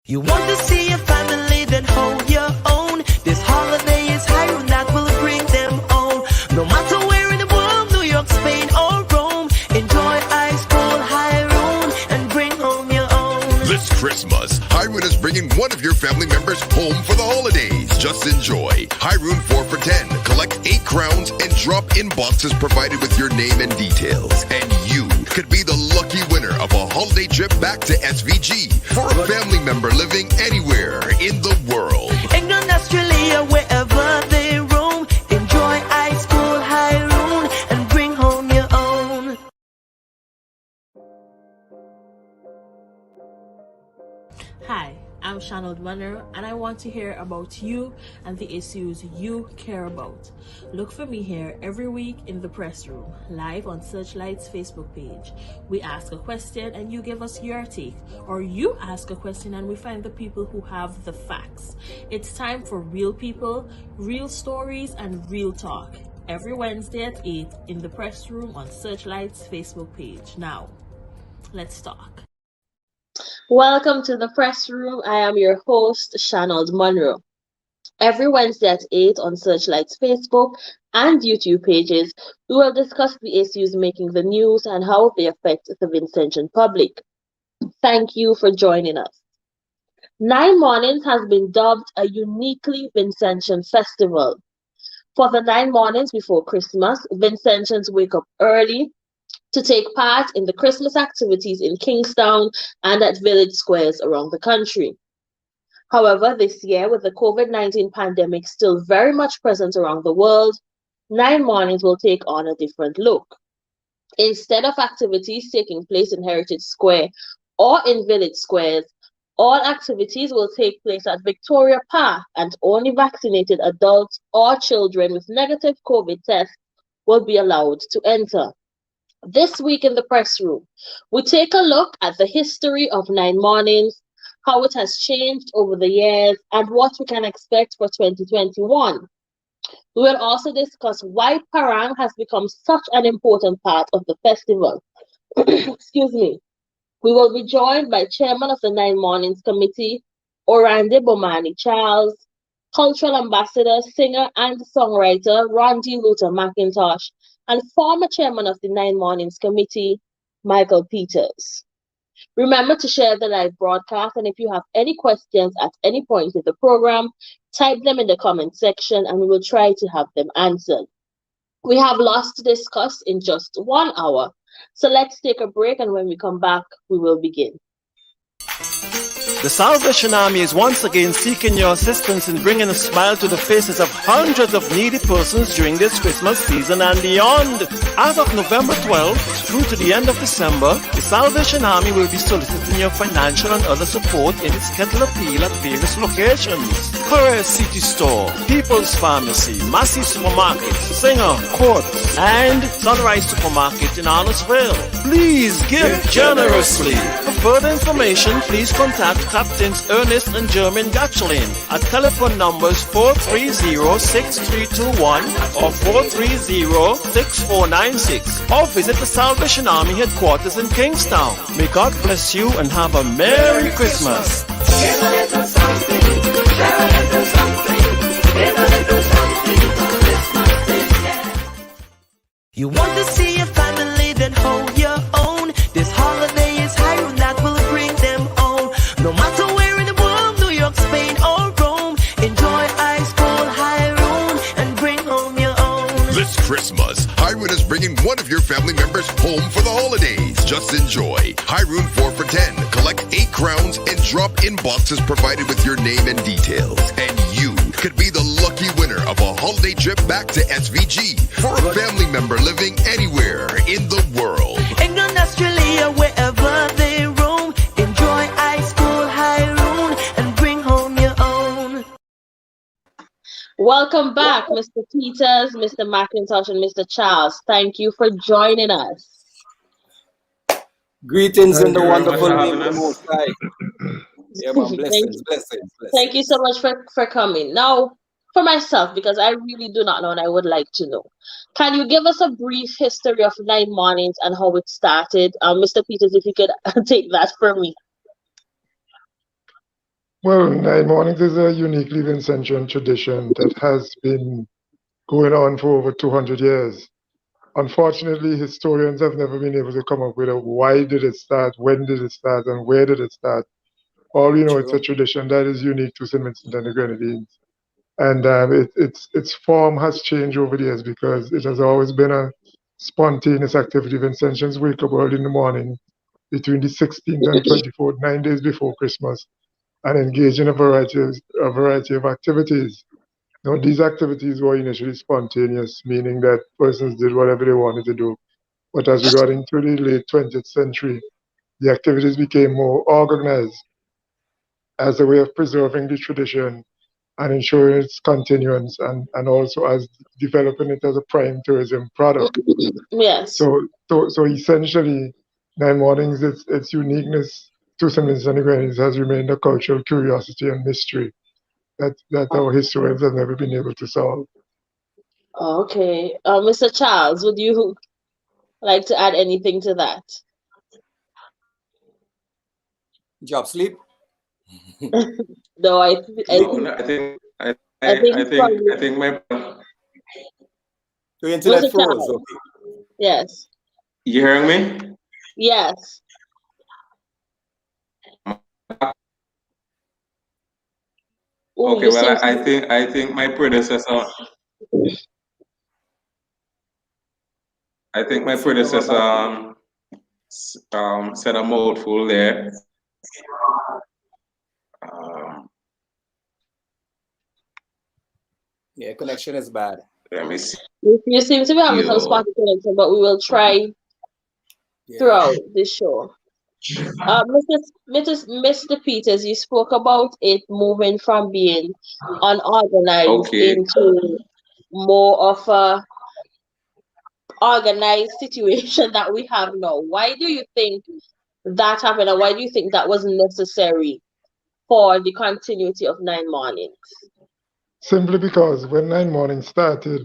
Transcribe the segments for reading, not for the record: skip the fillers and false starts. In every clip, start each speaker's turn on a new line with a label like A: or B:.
A: You want to see your family, then hold your own. This holiday is Hyrule that will bring them home. No matter where in the world, New York, Spain, or Rome, enjoy ice cold Hyrule and bring home your own.
B: This Christmas, Hyrule is bringing one of your family members home for the holidays. Just enjoy Hyrule 4 for 10. Collect 8 crowns and drop in boxes provided with your name and details. And you could be the lucky winner of a holiday trip back to SVG for a family member living anywhere in the world.
A: England, Australia, wherever they roam, enjoy ice cold Hyrule and bring home your own.
C: Hi, I'm Shanold Munro, and I want to hear about you and the issues you care about. Look for me here every week in the press room, live on Searchlight's Facebook page. We ask a question and you give us your take, or you ask a question and we find the people who have the facts. It's time for real people, real stories, and real talk. Every Wednesday at 8 in the press room on Searchlight's Facebook page. Now, let's talk.
D: Welcome to the press room. I am your host, Shanold Munro. Every Wednesday at 8 on Searchlight's Facebook and YouTube pages, we will discuss the issues making the news and how they affect the Vincentian public. Thank you for joining us. 9 Mornings has been dubbed a uniquely Vincentian festival. For the 9 mornings before Christmas, Vincentians wake up early to take part in the Christmas activities in Kingstown and at village squares around the country. However, this year, with the COVID-19 pandemic still very much present around the world, 9 mornings will take on a different look. Instead of activities taking place in Heritage Square or in village squares, all activities will take place at Victoria Park, and only vaccinated adults or children with negative COVID tests will be allowed to enter. This week in the press room, we take a look at the history of 9 mornings, how it has changed over the years, and what we can expect for 2021. We will also discuss why Parang has become such an important part of the festival. Excuse me. We will be joined by Chairman of the 9 Mornings Committee, Orande Bomani Charles, Cultural Ambassador, singer, and songwriter Rondi Luther McIntosh, and former chairman of the 9 Mornings Committee, Michael Peters. Remember to share the live broadcast, and if you have any questions at any point in the program, type them in the comment section and we will try to have them answered. We have lots to discuss in just 1 hour, so let's take a break, and when we come back, we will begin.
E: The Salvation Army is once again seeking your assistance in bringing a smile to the faces of hundreds of needy persons during this Christmas season and beyond. As of November 12th through to the end of December, the Salvation Army will be soliciting your financial and other support in its kettle appeal at various locations. Courier City Store, People's Pharmacy, Massey Supermarket, Singer, Court, and Sunrise Supermarket in Arnorsville. Please give generously. For further information, please contact Captains Ernest and German Gatchelin at telephone numbers 430-6321 or 430-6496, or visit the Salvation Army headquarters in Kingstown. May God bless you and have a Merry Christmas.
A: Give a little something, share a little something, give a little something for Christmas this year. You want to see your family, then hold your own. This holiday is Hyrule that will bring them home. No matter where in the world, New York, Spain, or Rome, enjoy ice cold Hyrule and bring home your own.
B: This Christmas, Hyrule is bringing one of your family members home for the holidays. Just enjoy Hyrule 4 for 10. Collect 8 crowns and drop in boxes provided with your name and details. And you could be the lucky winner of a holiday trip back to SVG for a family member living anywhere in the world.
A: England, Australia, wherever they roam, enjoy ice cold Hyrule and bring home your own.
D: Welcome back, Mr. Peters, Mr. McIntosh, and Mr. Charles. Thank you for joining us.
F: Greetings in the wonderful name of the Most High. Yeah, man, blessings.
D: Thank you so much for coming. Now, for myself, because I really do not know and I would like to know, can you give us a brief history of 9 mornings and how it started? Mr. Peters, if you could take that for me.
G: Well, Nine Mornings is a uniquely Vincentian tradition that has been going on for over 200 years. Unfortunately, historians have never been able to come up with a why did it start, when did it start, and where did it start. All we know, it's a
F: True.
G: tradition that is unique to St. Vincent and the Grenadines. And its form has changed over the years because it has always been a spontaneous activity. Vincentians wake up early in the morning between the 16th and 24th, 9 days before Christmas, and engage in a variety of activities. Now, these activities were initially spontaneous, meaning that persons did whatever they wanted to do. But as we got into the late 20th century, the activities became more organized as a way of preserving the tradition and ensuring its continuance, and also as developing it as a prime tourism product.
D: Yes.
G: So essentially, Nine Mornings, its uniqueness to St. Vincent and the Grenadines has remained a cultural curiosity and mystery that our historians have never been able to solve.
D: Okay. Mr. Charles, would you like to add anything to that?
F: Job sleep.
D: No, I
H: No, I think
D: it's probably
H: I think my
F: Your internet
D: Mr.
F: froze.
D: Charles.
F: Okay.
D: Yes.
H: you hearing me?
D: Yes. Oh,
H: Okay,
D: you
H: well
D: seem to
H: I think my predecessor I think my predecessor said a mouthful there. Um,
F: Yeah, connection is bad.
H: Let me see.
D: you seem to be having some
H: You.
D: spotty connection, but we will try
F: Yeah.
D: throughout this show. Mr. Peters, you spoke about it moving from being unorganized
H: Okay.
D: into more of a organized situation that we have now. Why do you think that happened, and why do you think that was necessary for the continuity of Nine Mornings?
G: Simply because when Nine Mornings started,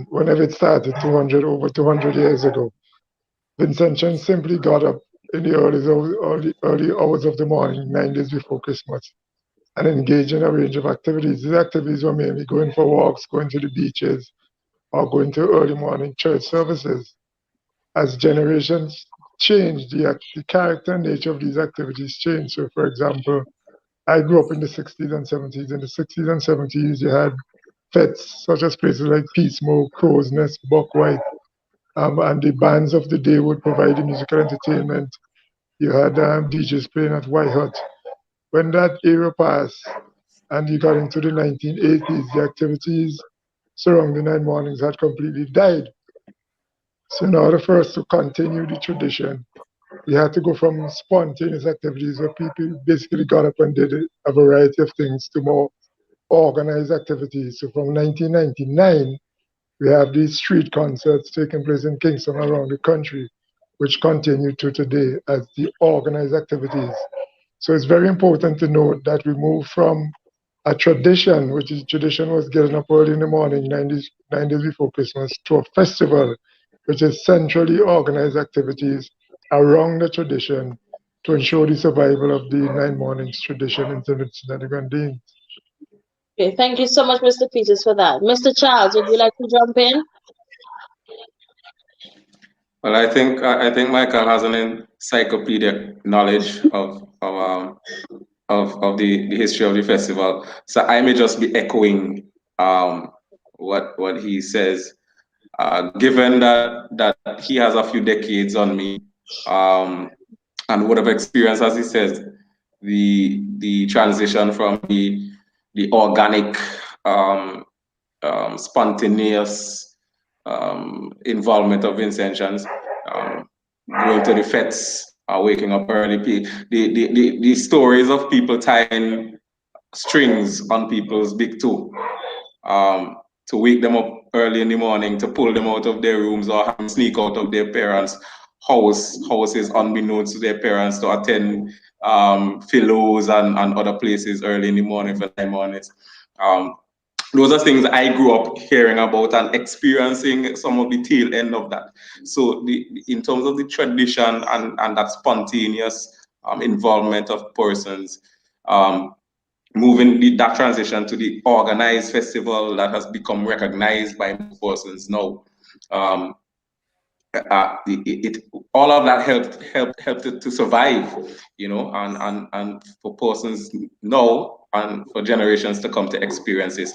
G: whenever it started over 200 years ago, Vincentians simply got up in the early hours of the morning, 9 days before Christmas, and engaged in a range of activities. These activities were mainly going for walks, going to the beaches, or going to early morning church services. As generations changed, the character and nature of these activities changed. So, for example, I grew up in the 60s and 70s. In the 60s and 70s, you had fetes such as places like Peace-Smoke, Crow's Nest, Buckwhite, and the bands of the day would provide the musical entertainment. You had DJs playing at White Hut. When that era passed and you got into the 1980s, the activities surrounding Nine Mornings had completely died. So in order for us to continue the tradition, we had to go from spontaneous activities where people basically got up and did a variety of things to more organized activities. So from 1999, we have these street concerts taking place in Kingston around the country, which continue to today as the organized activities. So it's very important to note that we move from a tradition, which is tradition was getting up early in the morning, 9 days before Christmas, to a festival, which is centrally organized activities around the tradition to ensure the survival of the Nine Mornings tradition in St. Vincent and the Grenadines.
D: Okay, thank you so much, Mr. Peters, for that. Mr. Charles, would you like to jump in?
H: Well, I think Michael has an encyclopedic knowledge of the history of the festival. So I may just be echoing what he says. Given that he has a few decades on me, and whatever experience, as he says, the transition from the organic, spontaneous involvement of Vincentians, going to the fetes, waking up early. The stories of people tying strings on people's big toe, to wake them up early in the morning, to pull them out of their rooms or have them sneak out of their parents' houses unbeknownst to their parents to attend philos and other places early in the morning for 9 mornings. Those are things I grew up hearing about and experiencing some of the tail end of that. So in terms of the tradition and that spontaneous involvement of persons, moving that transition to the organized festival that has become recognized by persons now. All of that helped it to survive, you know, and for persons now and for generations to come to experience this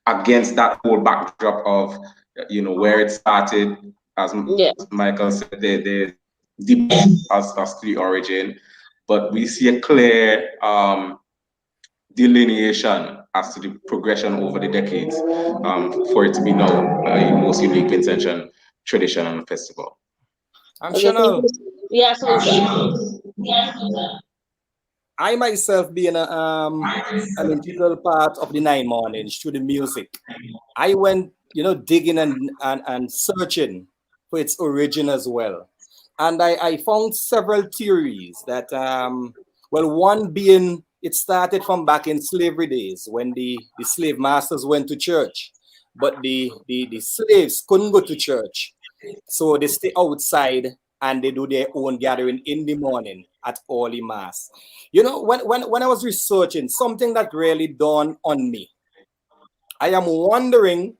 H: against that whole backdrop of, you know, where it started, as Michael said, the deep as to the origin, but we see a clear delineation as to the progression over the decades for it to be now a most unique Vincentian tradition and festival.
F: I'm Chanel.
D: Yes,
F: I myself being an integral part of the 9 Mornings through the music, I went, you know, digging and searching for its origin as well. And I found several theories that, well, one being it started from back in slavery days when the slave masters went to church, but the slaves couldn't go to church. So they stay outside and they do their own gathering in the morning at early mass. You know, when I was researching, something that really dawned on me, I am wondering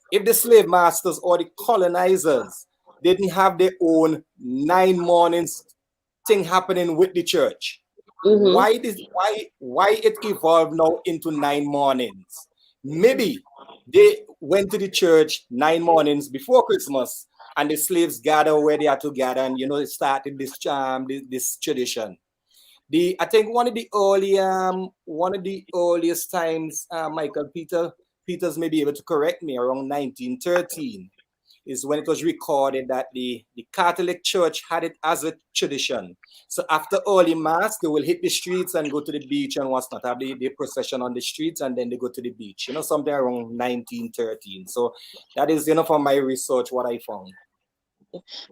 F: if the slave masters or the colonizers didn't have their own 9 Mornings thing happening with the church. Why it evolved now into 9 Mornings? Maybe they went to the church 9 mornings before Christmas, and the slaves gather where they are to gather, and you know, it started this this tradition. I think one of the earliest times, Michael Peters may be able to correct me, around 1913 is when it was recorded that the Catholic Church had it as a tradition. So after early mass, they will hit the streets and go to the beach and what's not, have the procession on the streets, and then they go to the beach, you know, something around 1913. So that is, you know, from my research, what I found.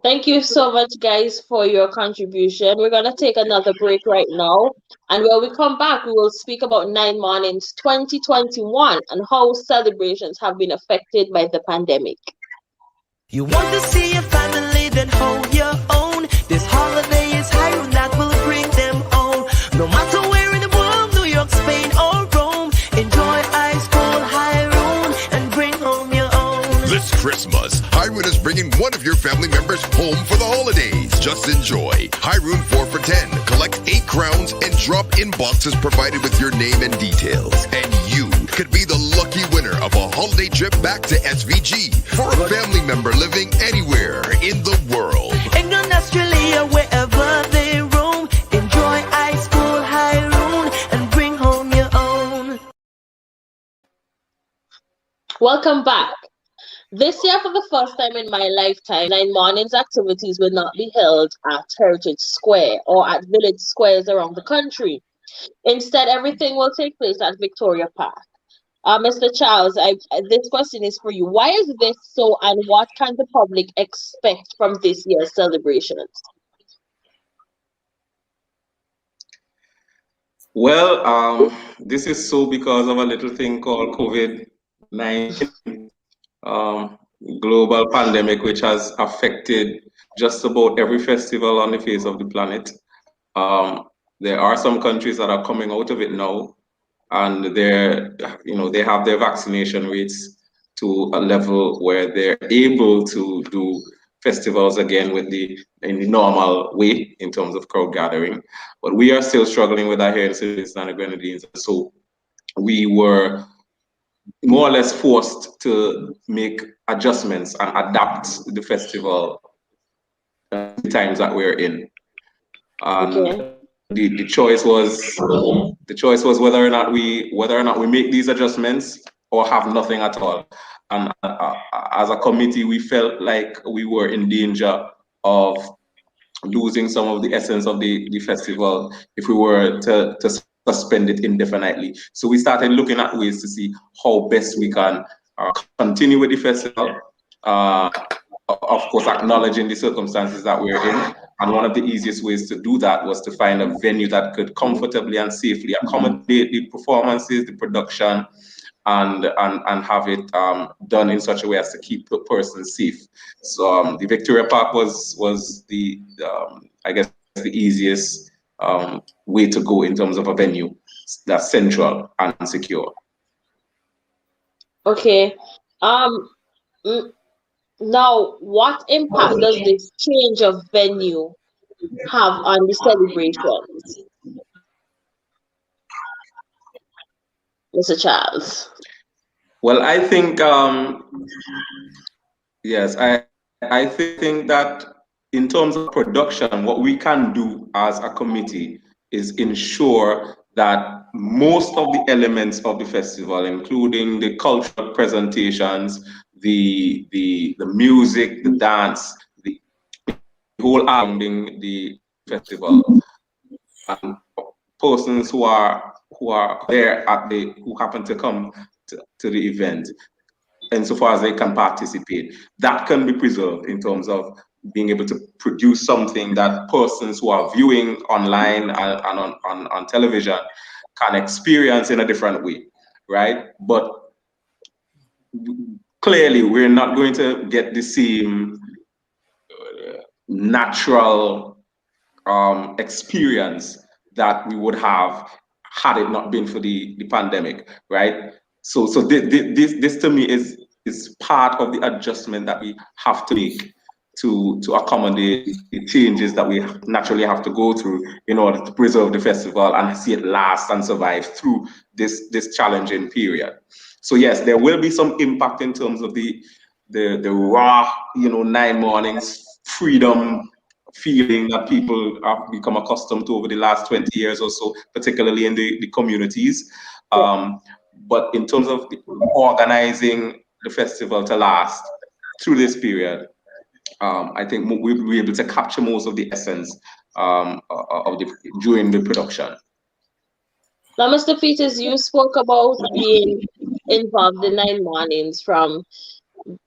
D: Thank you so much, guys, for your contribution. We're going to take another break right now. And when we come back, we will speak about 9 Mornings 2021 and how celebrations have been affected by the pandemic.
A: You want to see your family, then hold your own. This holiday is High Room that will bring them home. No matter where in the world, New York, Spain, or Rome, enjoy ice cold High Room and bring home your own.
B: This Christmas, Hyroon is bringing one of your family members home for the holidays. Just enjoy. Hyroon 4 for 10. Collect 8 crowns and drop in boxes provided with your name and details. And you could be the lucky winner of a holiday trip back to SVG for a family member living anywhere in the world.
A: England, Australia, wherever they roam, enjoy ice cold High Room and bring home your own.
D: Welcome back. This year, for the first time in my lifetime, 9 Mornings activities will not be held at Heritage Square or at village squares around the country. Instead, everything will take place at Victoria Park. Mr. Charles, this question is for you. Why is this so, and what can the public expect from this year's celebrations?
H: Well, this is so because of a little thing called COVID-19, global pandemic, which has affected just about every festival on the face of the planet. There are some countries that are coming out of it now, and they have their vaccination rates to a level where they're able to do festivals again in the normal way in terms of crowd gathering. But we are still struggling with that here in St. Vincent and the Grenadines. So we were more or less forced to make adjustments and adapt the festival to the times that we're in. And the choice was whether or not we make these adjustments or have nothing at all. And as a committee, we felt like we were in danger of losing some of the essence of the festival if we were to suspend it indefinitely. So we started looking at ways to see how best we can continue with the festival, of course acknowledging the circumstances that we're in. And one of the easiest ways to do that was to find a venue that could comfortably and safely accommodate the performances, the production, and have it done in such a way as to keep the person safe. So the Victoria Park was the I guess the easiest way to go in terms of a venue. that's central and secure.
D: Okay. Mm, Now, what impact does this change of venue have on the celebrations, Mr. Charles?
H: Well, I think yes, I think that in terms of production, what we can do as a committee is ensure that most of the elements of the festival, including the cultural presentations, the music, the dance, the whole surrounding the festival, and persons who are there at the who happen to come to the event, insofar as they can participate, that can be preserved in terms of being able to produce something that persons who are viewing online and on television can experience in a different way, right? But clearly, we're not going to get the same natural experience that we would have had it not been for the pandemic, right? So this to me is part of the adjustment that we have to make to accommodate the changes that we naturally have to go through in order to preserve the festival and see it last and survive through this challenging period. So yes, there will be some impact in terms of the raw, 9 mornings freedom feeling that people have become accustomed to over the last 20 years or so, particularly in the communities. But in terms of organizing the festival to last through this period, I think we'll be able to capture most of the essence during the production.
D: Now, Mr. Peters, you spoke about being involved in 9 mornings from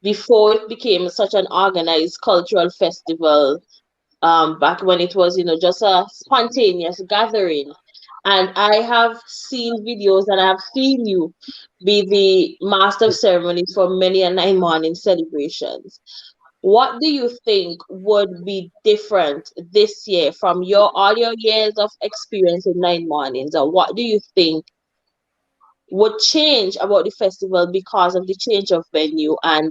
D: before it became such an organized cultural festival, back when it was, just a spontaneous gathering. And I have seen videos and I have seen you be the master of ceremonies for many a 9 morning celebrations. What do you think would be different this year from all your years of experience in 9 mornings? Or what do you think would change about the festival because of the change of venue and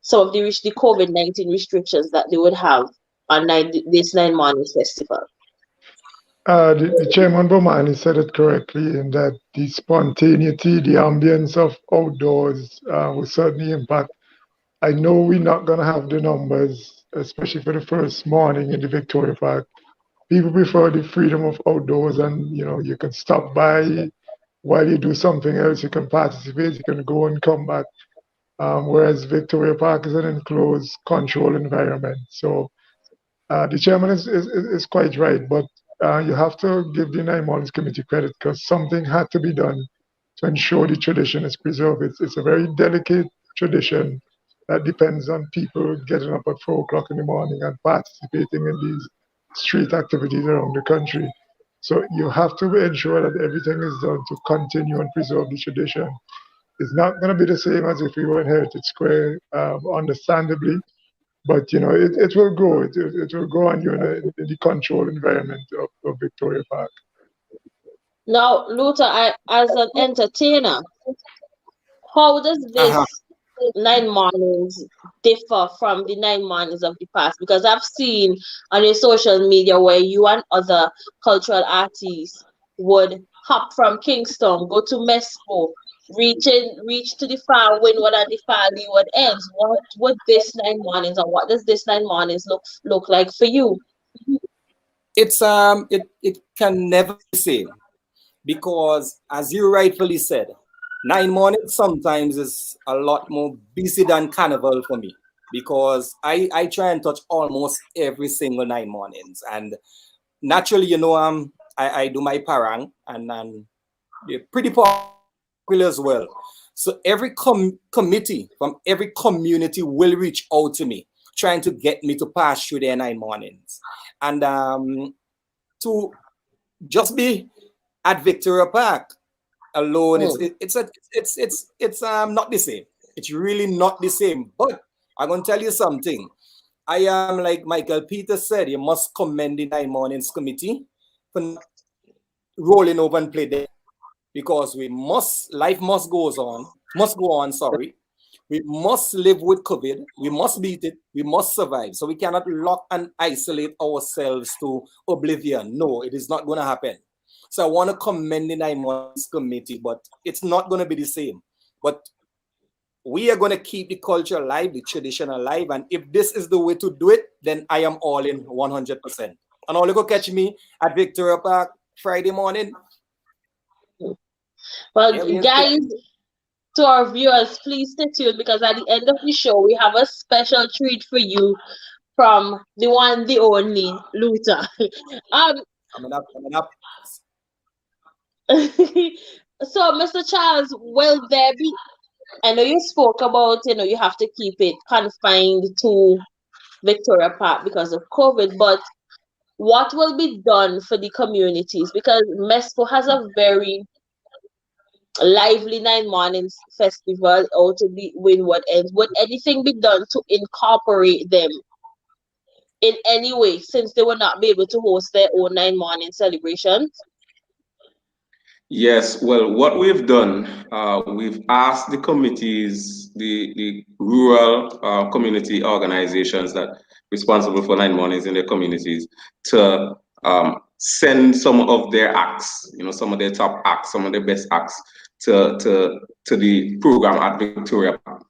D: some of the COVID-19 restrictions that they would have on this 9 mornings festival?
G: The Chairman Bomani said it correctly in that the spontaneity, the ambience of outdoors will certainly impact. I know we're not going to have the numbers, especially for the first morning in the Victoria Park. People prefer the freedom of outdoors, and you can stop by while you do something else. You can participate, you can go and come back. Whereas Victoria Park is an enclosed, controlled environment. So the chairman is quite right, but you have to give the 9 Mornings Committee credit because something had to be done to ensure the tradition is preserved. It's a very delicate tradition that depends on people getting up at 4 o'clock in the morning and participating in these street activities around the country. So you have to ensure that everything is done to continue and preserve the tradition. It's not going to be the same as if we were in Heritage Square, understandably, but it will grow. It will grow on you in the controlled environment of Victoria Park.
D: Now, Luther, as an entertainer, how does this 9 mornings differ from the 9 mornings of the past? Because I've seen on your social media where you and other cultural artists would hop from Kingston, go to Mespo, reach to the far windward and the far leeward ends. What would this 9 mornings, or what does this 9 mornings look like for you?
F: It's it can never be the same, because as you rightfully said, 9 mornings sometimes is a lot more busy than Carnival for me, because I try and touch almost every single 9 mornings, and naturally, I do my parang and they're pretty popular as well. So every committee from every community will reach out to me, trying to get me to pass through their 9 mornings, and to just be at Victoria Park alone, it's not the same. It's really not the same. But I'm gonna tell you something. I am, like Michael Peters said, you must commend the 9 mornings committee for rolling over and play there. because life must go on, sorry. We must live with COVID. We must beat it. We must survive. So we cannot lock and isolate ourselves to oblivion. No, it is not going to happen. So I want to commend the 9 months committee, but it's not going to be the same. But we are going to keep the culture alive, the tradition alive. And if this is the way to do it, then I am all in 100%. And all you go catch me at Victoria Park Friday morning.
D: Well, guys, to our viewers, please stay tuned, because at the end of the show, we have a special treat for you from the one, the only Luther.
F: Coming up.
D: So, Mr. Charles, will there be? I know you spoke about, you have to keep it confined to Victoria Park because of COVID, but what will be done for the communities? Because MESCO has a very lively 9 mornings festival out to the Windward Ends. Would anything be done to incorporate them in any way, since they will not be able to host their own 9 morning celebrations?
H: Yes, well, what we've done, we've asked the committees, the rural community organizations that are responsible for 9 mornings in their communities, to send some of their acts, some of their top acts, some of their best acts to the program at Victoria Park,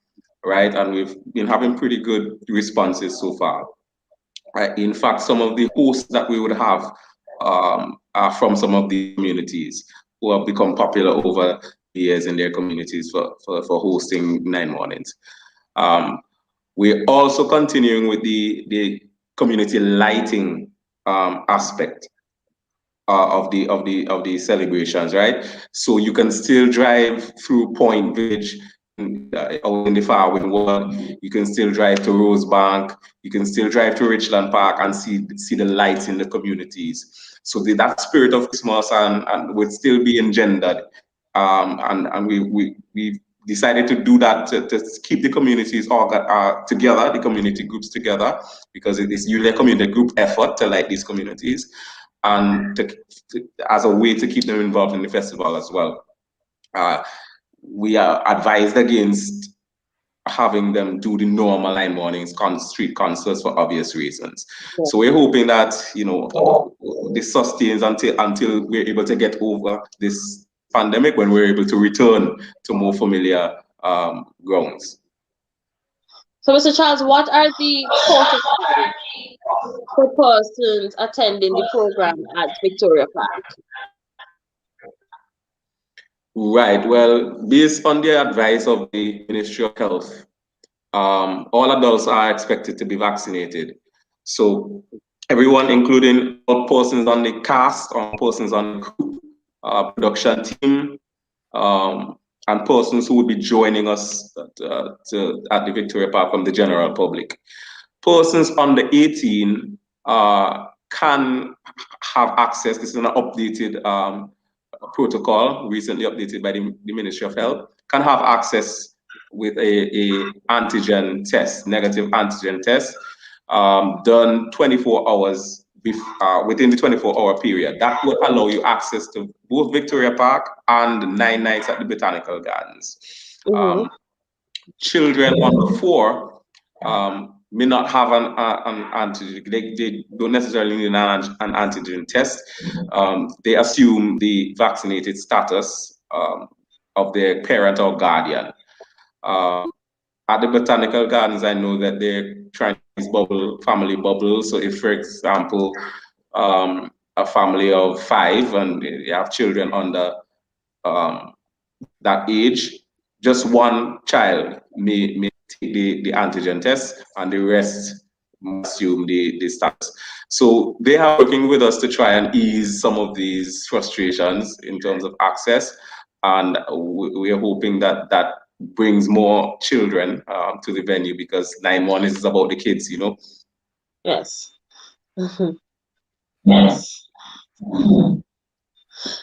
H: right? And we've been having pretty good responses so far. Right? In fact, some of the hosts that we would have are from some of the communities who have become popular over the years in their communities for hosting 9 mornings. We're also continuing with the community lighting aspect of the celebrations, right? So you can still drive through Point Village out in the far windward. You can still drive to Rosebank. You can still drive to Richland Park and see the lights in the communities. So that spirit of Christmas and would still be engendered. And we decided to do that to keep the communities all together, the community groups together, because it is usually a community group effort to light these communities, and as a way to keep them involved in the festival as well. We are advised against having them do the normal 9 mornings street concerts for obvious reasons. Yeah. So we're hoping that this sustains until we're able to get over this pandemic, when we're able to return to more familiar grounds.
D: So, Mr. Charles, what are the protocols for persons attending the program at Victoria Park?
H: Right. Well, based on the advice of the Ministry of Health, all adults are expected to be vaccinated. So everyone, including all persons on the cast, or persons on the crew, production team, and persons who would be joining us at the Victoria Park from the general public. Persons under 18 can have access. This is an updated protocol, recently updated by the Ministry of Health, can have access with a antigen test, negative antigen test, done 24 hours within the 24-hour period. That will allow you access to both Victoria Park and 9 nights at the Botanical Gardens. Mm-hmm. Children under 4 may not have an antigen. They don't necessarily need an antigen test. They assume the vaccinated status of their parent or guardian. At the Botanical Gardens, I know that they're trying to use family bubbles. So if, for example, a family of 5 and they have children under that age, just one child may take the antigen test, and the rest assume the status. So they are working with us to try and ease some of these frustrations in terms of access, and we are hoping that brings more children to the venue, because 9 mornings is about the kids,
D: Yes. Yes.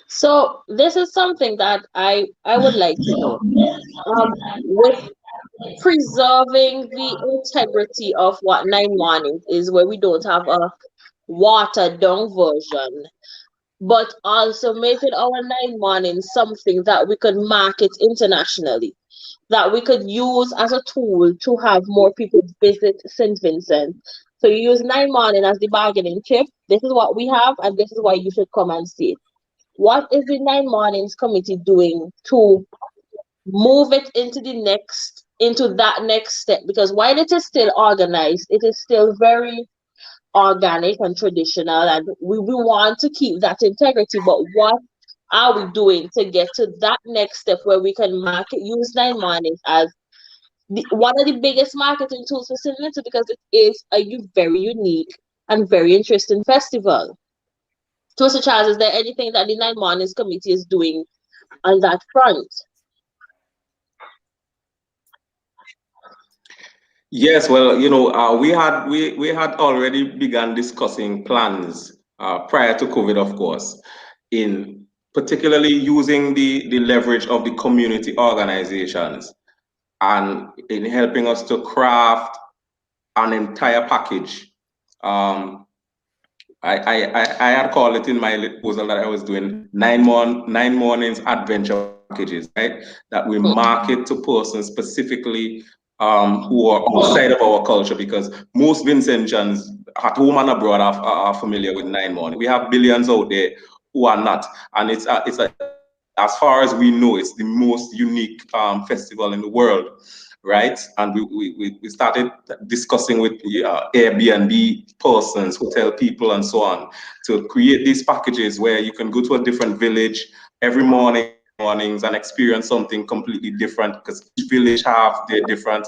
D: So this is something that I would like to know. With preserving the integrity of what 9 mornings is, where we don't have a watered down version, but also making our 9 Mornings something that we could market internationally, that we could use as a tool to have more people visit St. Vincent. So you use 9 Morning as the bargaining chip. This is what we have, and this is why you should come and see it. What is the 9 Mornings committee doing to move it into that next step? Because while it is still organized, it is still very organic and traditional, and we want to keep that integrity. But what are we doing to get to that next step where we can use 9 Mornings as one of the biggest marketing tools for St. Vincent, because it is a very unique and very interesting festival. So, Mr. Charles, is there anything that the 9 Mornings committee is doing on that front?
H: Yes, well, we had already begun discussing plans prior to COVID, of course, in particularly using the leverage of the community organizations and in helping us to craft an entire package. I had called it in my proposal that I was doing 9 Mornings adventure packages, right? That we market to persons specifically who are outside of our culture, because most Vincentians at home and abroad are familiar with 9 Mornings. We have billions out there who are not, and it's as far as we know, it's the most unique festival in the world, right? And we started discussing with Airbnb persons, hotel people, and so on, to create these packages where you can go to a different village every mornings and experience something completely different, because each village have their different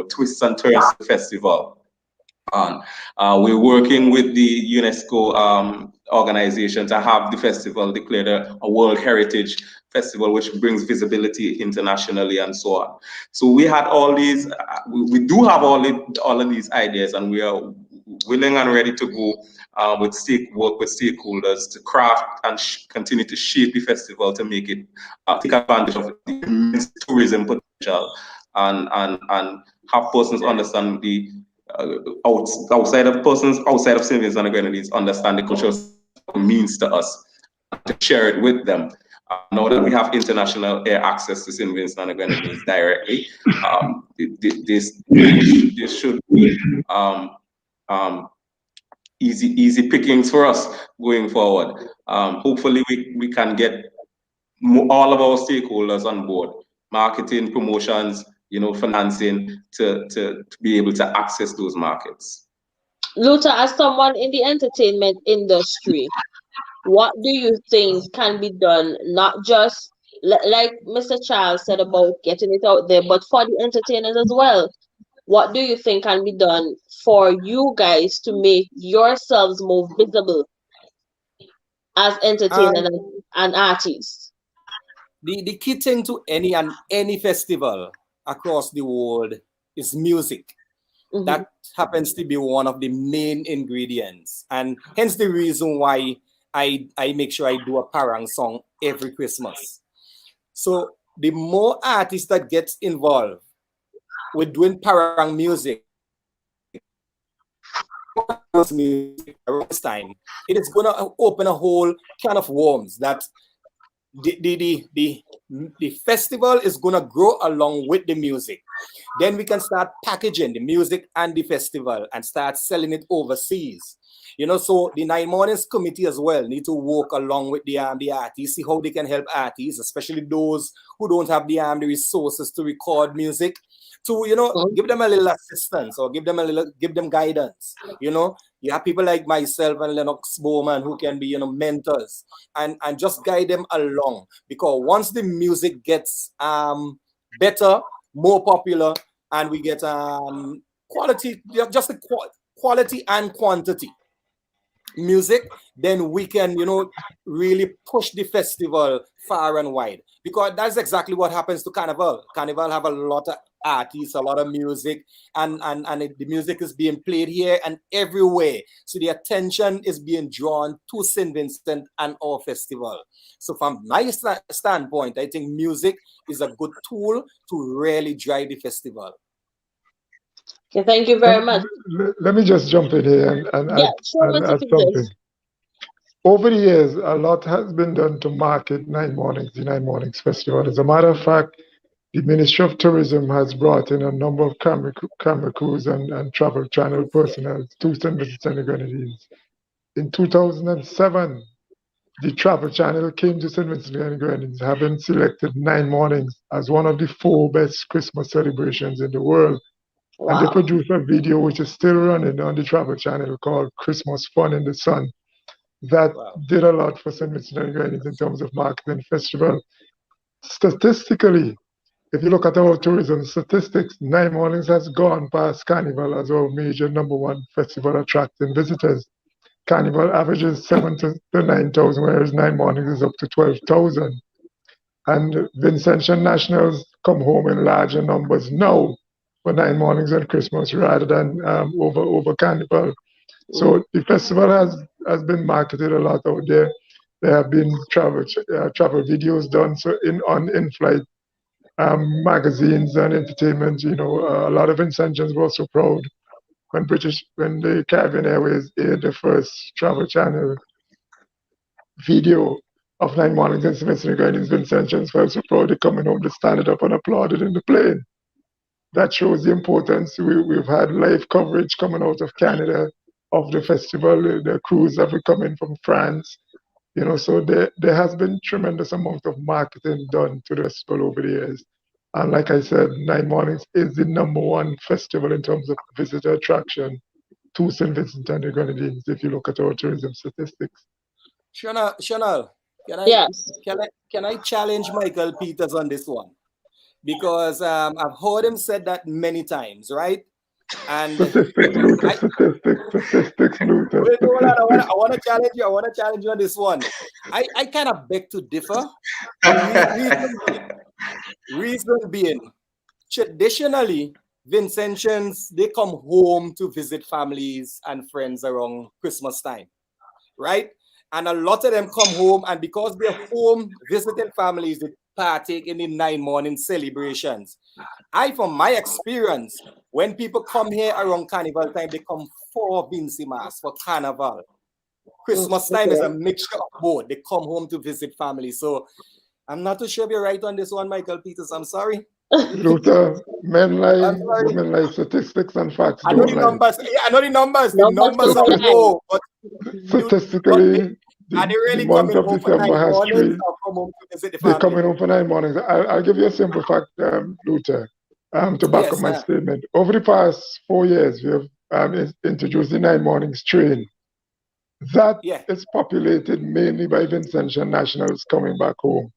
H: twists and turns to the festival. We're working with the UNESCO organization to have the festival declared a World Heritage Festival, which brings visibility internationally and so on. So we had all these, we do have all of these ideas, and we are willing and ready to go work with stakeholders to craft and continue to shape the festival to make it take advantage of the immense tourism potential and have persons understand the outside of St. Vincent and the Grenadines understand the cultural means to us, to share it with them. Now that we have international air access to St. Vincent and the Grenadines directly, this should be easy pickings for us going forward. Hopefully we can get all of our stakeholders on board, marketing, promotions, financing, to be able to access those markets.
D: Luther, as someone in the entertainment industry, what do you think can be done, not just like Mr. Charles said about getting it out there, but for the entertainers as well? What do you think can be done for you guys to make yourselves more visible as entertainers and artists?
F: The key thing to any festival across the world is music. Mm-hmm. That happens to be one of the main ingredients, and hence the reason why I make sure I do a Parang song every Christmas. So the more artists that get involved with doing Parang music around time, it is going to open a whole can of worms that the festival is going to grow along with the music. Then we can start packaging the music and the festival and start selling it overseas. So the 9 Mornings committee as well need to work along with the artists, see how they can help artists, especially those who don't have the resources to record music, to give them a little assistance or give them guidance. You have people like myself and Lennox Bowman who can be mentors and just guide them along, because once the music gets better, more popular, and we get quality, just the quality and quantity music, then we can really push the festival far and wide, because that's exactly what happens to Carnival. Carnival have a lot of artists, a lot of music, and the music is being played here and everywhere, so the attention is being drawn to St. Vincent and our festival. So from my standpoint, I think music is a good tool to really drive the festival.
D: Okay, thank you very much.
G: Let me just jump in here and add something. over the years, a lot has been done to market Nine Mornings, the Nine Mornings Festival. As a matter of fact, the Ministry of Tourism has brought in a number of camera crews and travel channel personnel to St. Vincent and the Grenadines. In 2007, the Travel Channel came to St. Vincent and the Grenadines, having selected Nine Mornings as one of the 4 best Christmas celebrations in the world. And they
D: Wow.
G: produced a video which is still running on the Travel Channel called Christmas Fun in the Sun. That
F: Wow.
G: did a lot for St. Vincent and the Grenadines in terms of marketing festival. Statistically, if you look at our tourism statistics, Nine Mornings has gone past Carnival as our major #1 festival attracting visitors. Carnival averages 7,000 to 9,000, whereas Nine Mornings is up to 12,000. And Vincentian nationals come home in larger numbers now for Nine Mornings and Christmas rather than over Carnival. So the festival has been marketed a lot out there. There have been travel videos done on in-flight magazines and entertainment. You know, a lot of Vincentians were so proud when the Caribbean Airways aired the first Travel Channel video of Nine Mornings and St. Vincent and the Grenadines. Vincentians felt so proud of coming home to stand it up and applauded in the plane. That shows the importance. We've had live coverage coming out of Canada of the festival. The crews have come in from France. You know, so there has been tremendous amount of marketing done to the festival over the years. And like I said, Nine Mornings is the #1 festival in terms of visitor attraction to St. Vincent and the Grenadines, if you look at our tourism statistics.
F: Chanel,
D: Yes.
F: can I challenge Michael Peters on this one? Because I've heard him said that many times, right? And
G: Statistics, Luther. Statistics, Luther.
F: wait, hold on, I want to challenge you. I want to challenge you on this one. I kind of beg to differ. Reason being, traditionally, Vincentians, they come home to visit families and friends around Christmas time, right? And a lot of them come home, and because they're home visiting families, they partake in the Nine Morning celebrations. From my experience, when people come here around Carnival time, they come for Vincy Mass, for Carnival. Christmas time is a mixture of both. They come home to visit family. So I'm not too sure if you're right on this one, Michael Peters. I'm sorry.
G: Luther, men lie, women lie, statistics and facts
F: I know
G: don't
F: the
G: lie.
F: numbers. Yeah, I know the numbers. The
D: Numbers
F: numbers
D: don't
F: are
D: lie.
F: low. But
G: Statistically,
F: are they really
G: the month
F: coming
G: of
F: home for
G: December
F: Nine
G: has
F: Mornings
G: three.
F: or come home to visit the
G: They're
F: family?
G: coming home for 9 mornings. I'll give you a simple fact, Luther, to back up my
F: Yes,
G: statement. Over the past 4 years, we have introduced the 9 mornings train. That
F: Yeah.
G: is populated mainly by Vincentian nationals coming back home.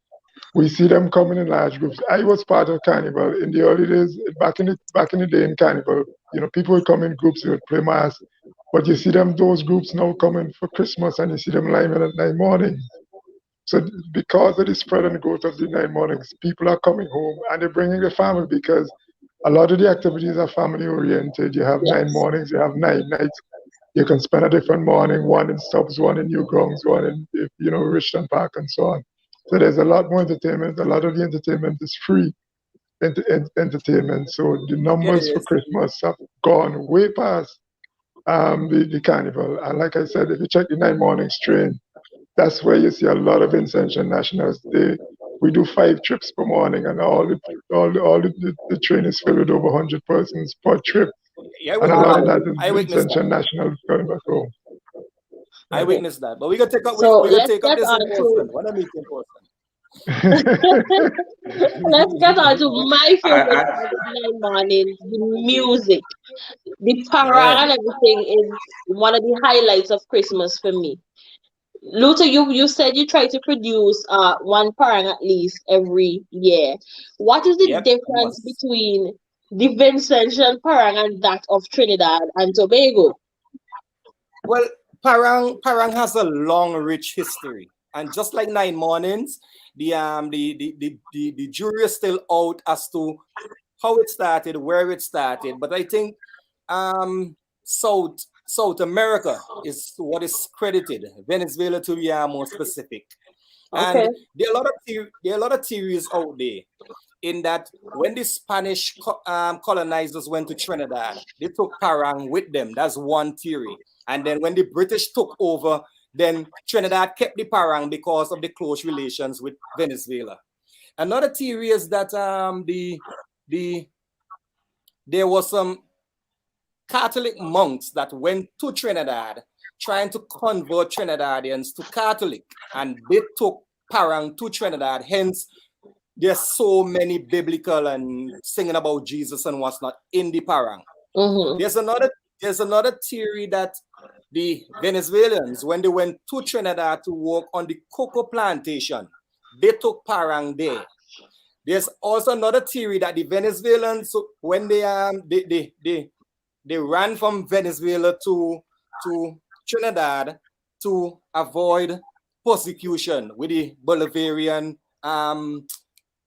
G: We see them coming in large groups. I was part of Carnival in the early days, back in the day in Carnival. You know, people would come in groups, they would play mass. But you see those groups now coming for Christmas, and you see them lining at 9 mornings. So because of the spread and growth of the 9 mornings, people are coming home and they're bringing their family, because a lot of the activities are family oriented. You have 9 mornings, you have 9 nights. You can spend a different morning, one in Stubbs, one in Newgrounds, one in Richmond Park, and so on. So there's a lot more entertainment. A lot of the entertainment is free entertainment. So the numbers for Christmas have gone way past the carnival. And like I said, if you check the 9 mornings train, that's where you see a lot of Vincentian nationals. We do 5 trips per morning, and all the train is filled with over 100 persons per trip.
F: Yeah,
G: And a lot of that
F: I
G: is
F: witnessed
G: Vincentian
F: that.
G: nations going back home.
F: I witnessed that. But we're gonna take up
D: So
F: we're gonna
D: let's
F: take up
D: get
F: this
D: on
F: in
D: to
F: person. When I meet in person.
D: let's get on to my favorite part of 9 mornings, the music. The parade and everything is one of the highlights of Christmas for me. Luther, you said you try to produce one parang at least every year. What is the
F: Yep,
D: difference
F: must.
D: between the Vincentian parang and that of Trinidad and Tobago?
F: Well, Parang has a long, rich history, and just like 9 mornings, the jury is still out as to how it started, where it started. But I think South America is what is credited. Venezuela, to be more specific.
D: Okay.
F: And there are a lot of theories out there, in that when the Spanish colonizers went to Trinidad, they took parang with them. That's one theory. And then when the British took over then Trinidad kept the parang because of the close relations with Venezuela. Another theory is that there was some Catholic monks that went to Trinidad trying to convert Trinidadians to Catholic, and they took parang to Trinidad. Hence, there's so many biblical and singing about Jesus and what's not in the parang.
D: Mm-hmm.
F: There's another theory that the Venezuelans, when they went to Trinidad to work on the cocoa plantation, they took parang there. There's also another theory that the Venezuelans, when they ran from Venezuela to Trinidad to avoid persecution with the Bolivarian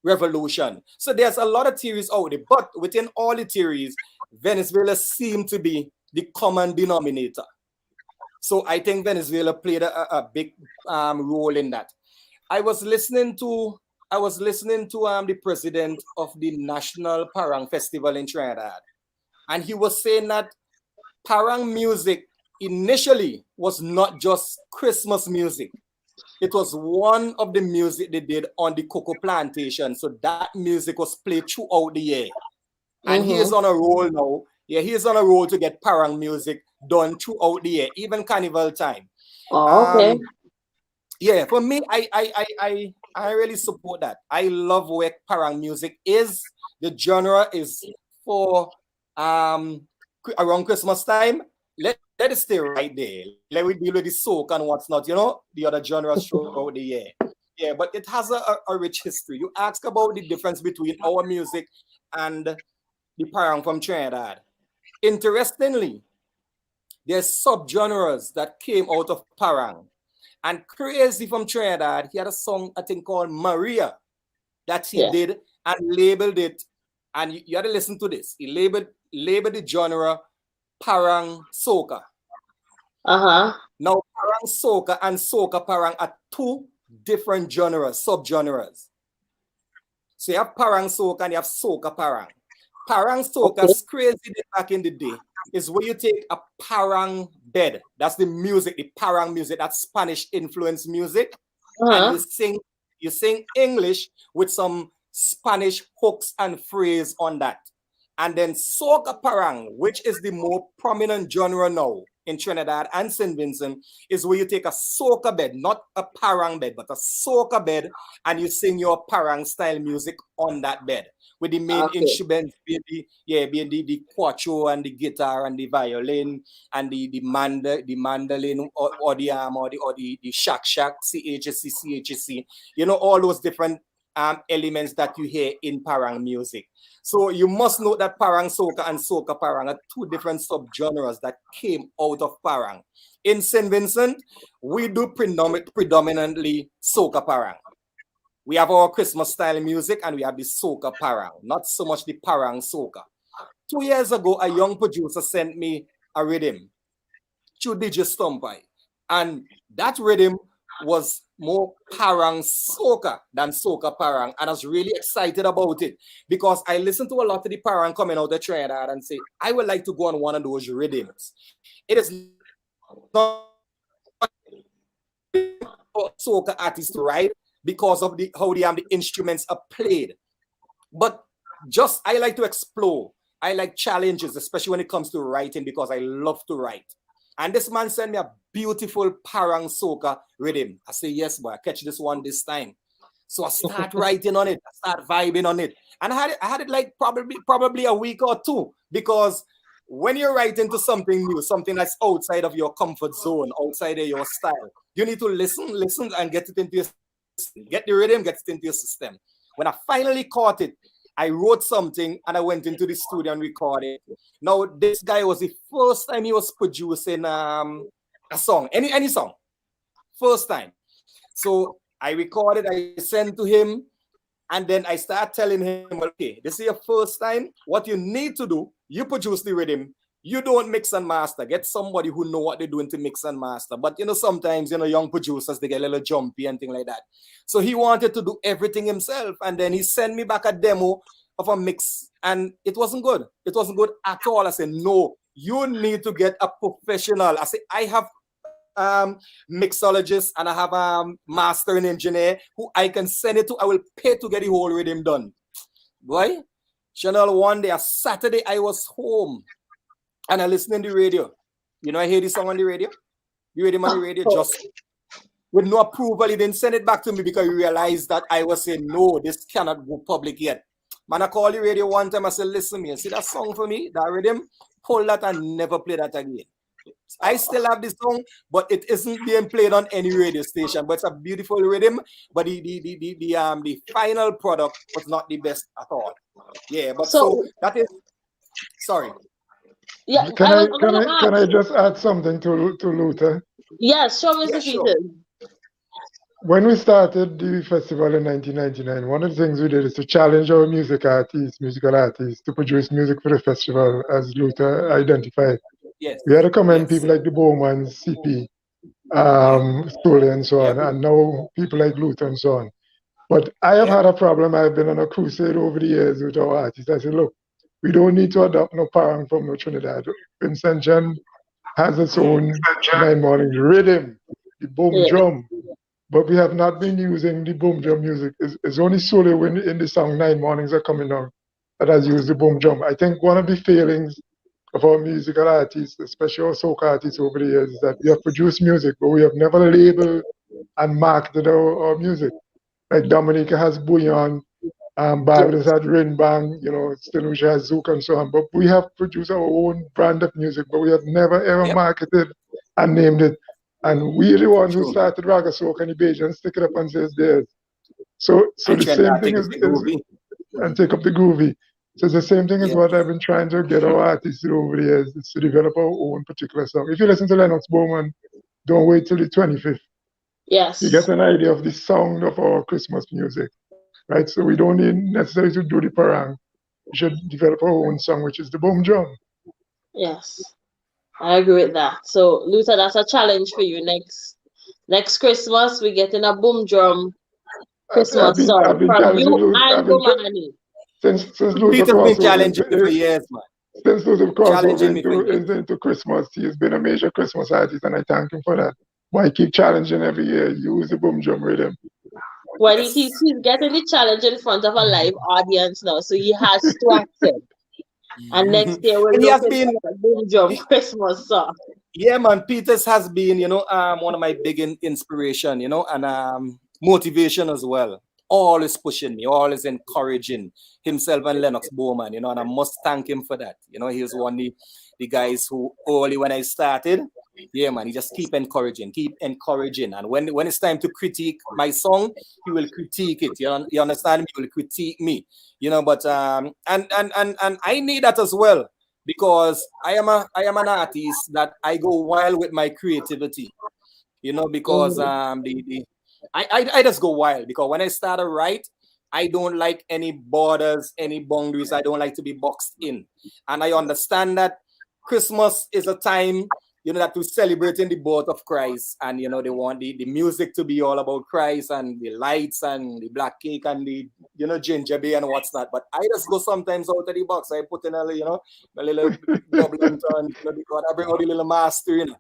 F: revolution. So there's a lot of theories out there, but within all the theories, Venezuela seemed to be the common denominator. So I think Venezuela played a big role in that. I was listening to the president of the National Parang Festival in Trinidad, and he was saying that parang music initially was not just Christmas music. It was one of the music they did on the cocoa plantation. So that music was played throughout the year. And he is on a roll now. Yeah, he is on a roll to get parang music done throughout the year, even carnival time.
D: Oh, okay.
F: Yeah, for me, I really support that. I love where parang music is. The genre is for around Christmas time. Let it stay right there. Let we deal with the soak and what's not, the other genres throughout the year. Yeah, but it has a rich history. You ask about the difference between our music and the parang from Trinidad. Interestingly, there's subgenres that came out of parang. And Crazy from Trinidad, he had a song, I think, called Maria that he did and labeled it. And you had to listen to this. He labeled the genre parang soca.
D: Uh-huh.
F: Now, parang soca and soca parang are two different genres, subgenres. So you have parang soca and you have soca parang. Parang soca, Crazy did back in the day, is where you take a parang bed. That's the music, the parang music, that's Spanish influenced music. And you sing English with some Spanish hooks and phrase on that. And then soca parang, which is the more prominent genre now in Trinidad and St. Vincent, is where you take a soca bed, not a parang bed, but a soca bed, and you sing your parang style music on that bed, with the main instruments being the cuatro and the guitar and the violin and the mandolin or the shak, CHC, all those different elements that you hear in parang music. So you must know that parang soca and soca parang are two different subgenres that came out of parang. In St. Vincent, we do predominantly soca parang. We have our Christmas style music and we have the soca parang, not so much the parang soca. 2 years ago, a young producer sent me a rhythm, through DJ Stumpy, and that rhythm was more parang soca than soca parang, and I was really excited about it because I listened to a lot of the parang coming out of Trinidad and say, I would like to go on one of those rhythms. It is not soca artists to write because of how the instruments are played, but just I like to explore. I like challenges, especially when it comes to writing, because I love to write. And this man sent me a beautiful parang soca rhythm. I say, yes, boy, I catch this one this time. So I start writing on it, I start vibing on it. And I had it like probably a week or two, because when you're writing to something new, something that's outside of your comfort zone, outside of your style, you need to listen and get the rhythm, get it into your system. When I finally caught it, I wrote something and I went into the studio and recorded. Now, this guy was the first time he was producing a song, any song, first time. So I recorded, I sent to him, and then I start telling him, okay, this is your first time. What you need to do, you produce the rhythm. You don't mix and master. Get somebody who know what they're doing to mix and master. But, sometimes, young producers, they get a little jumpy and things like that. So he wanted to do everything himself. And then he sent me back a demo of a mix. And it wasn't good. It wasn't good at all. I said, no, you need to get a professional. I said, I have mixologist and I have a mastering engineer who I can send it to. I will pay to get the whole rhythm done. Boy, Chanel, one day, a Saturday, I was home and I listened to the radio. You know, I hear the song on the radio. You hear him on the radio, just with no approval. He didn't send it back to me because he realized that I was saying, no, this cannot go public yet. Man, I called the radio one time. I said, listen, man, see that song for me, that rhythm? Pull that and never play that again. I still have this song, but it isn't being played on any radio station. But it's a beautiful rhythm. But the final product was not the best at all. Yeah, but so that is. Sorry.
D: Yeah.
G: Can I just add something to Luther?
D: Yes, sure, Mr. Peters.
G: When we started the festival in 1999, one of the things we did is to challenge our musical artists, to produce music for the festival, as Luther identified.
F: Yes.
G: We had to commend people like the Bowmans, CP, Stoley, and so on, and now people like Luther and so on. But I have had a problem. I've been on a crusade over the years with our artists. I said, look, we don't need to adopt no parang from no Trinidad. Vincentian has its own 9 Mornings rhythm, the boom drum. But we have not been using the boom drum music. It's only solely when in the song 9 Mornings are coming on that has used the boom drum. I think one of the failings of our musical artists, especially our soca artists over the years, is that we have produced music, but we have never labeled and marketed our music. Like Dominica has Bouillon, Barbados had Rin Bang, you know, St. Lucia has Zouk and so on. But we have produced our own brand of music, but we have never ever marketed and named it. And we're the ones who started Raga Soca and the Bajan stick it up and say it's theirs. So the same thing is and take up the groovy. So it's the same thing as what I've been trying to get our artists to do over the years, is to develop our own particular song. If you listen to Lennox Bowman, don't wait till the 25th.
D: Yes.
G: You get an idea of the sound of our Christmas music, right? So we don't need necessarily to do the parang. We should develop our own song, which is the boom drum.
D: Yes, I agree with that. So Luther, that's a challenge for you. Next Christmas, we're getting a boom drum Christmas song from you and Bomani.
G: Since Luther
F: Peter's been challenging me for years, man.
G: Since Luther crossover into Christmas, he's been a major Christmas artist, and I thank him for that. Why keep challenging every year? Use the boom drum rhythm.
D: Well, he's getting the challenge in front of a live audience now, so he has to accept. And next year we'll look at a boom drum Christmas song.
F: Yeah, man. Peters has been, you know, one of my big inspiration, you know, and motivation as well. Always pushing me, always encouraging himself and Lennox Bowman, you know, and I must thank him for that. You know, he was one of the guys who early when I started, yeah, man, he just keep encouraging. And when it's time to critique my song, he will critique it. You understand me? He will critique me. You know, but and I need that as well, because I am an artist that I go wild with my creativity. You know, because I just go wild, because when I start to write, I don't like any borders, any boundaries. I don't like to be boxed in. And I understand that Christmas is a time, you know, that we're celebrating the birth of Christ. And, you know, they want the music to be all about Christ and the lights and the black cake and the, you know, ginger beer and what's not. But I just go sometimes out of the box. I put in a, you know, a little double and turn, you know, because I bring out the little master, you know.